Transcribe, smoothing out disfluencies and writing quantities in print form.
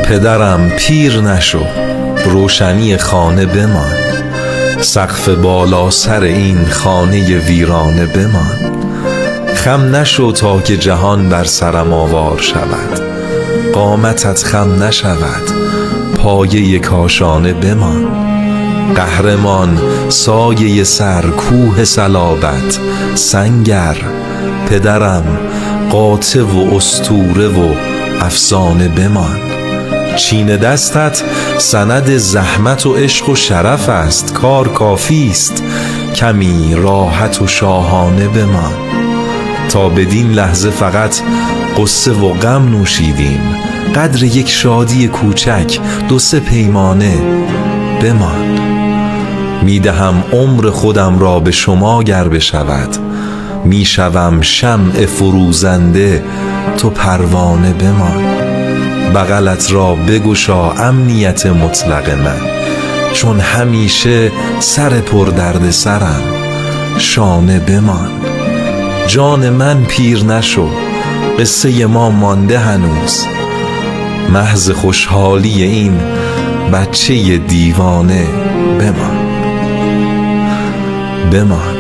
پدرم پیر نشو، روشنی خانه بمان، سقف بالا سر این خانه ویرانه بمان. خم نشو تا که جهان بر سرم آوار شود، قامتت خم نشود، پایه کاشانه بمان. قهرمان سایه سر کوه صلابت سنگر، پدرم قاطع و اسطوره و افسانه بمان. چین دستت سند زحمت و عشق و شرف است، کار کافی است، کمی راحت و شاهانه بمان. تا بدین لحظه فقط قصه و غم نوشیدیم، قدر یک شادی کوچک دو سه پیمانه بمان. میدهم عمر خودم را به شما گر بشود، میشوم شمع فروزنده تو پروانه بمان. بغلت را بگشا امنیت مطلق من، چون همیشه سر پر درد سرم شانه بمان. جان من پیر نشو، قصه ما مانده هنوز، محض خوشحالی این بچه دیوانه بمان.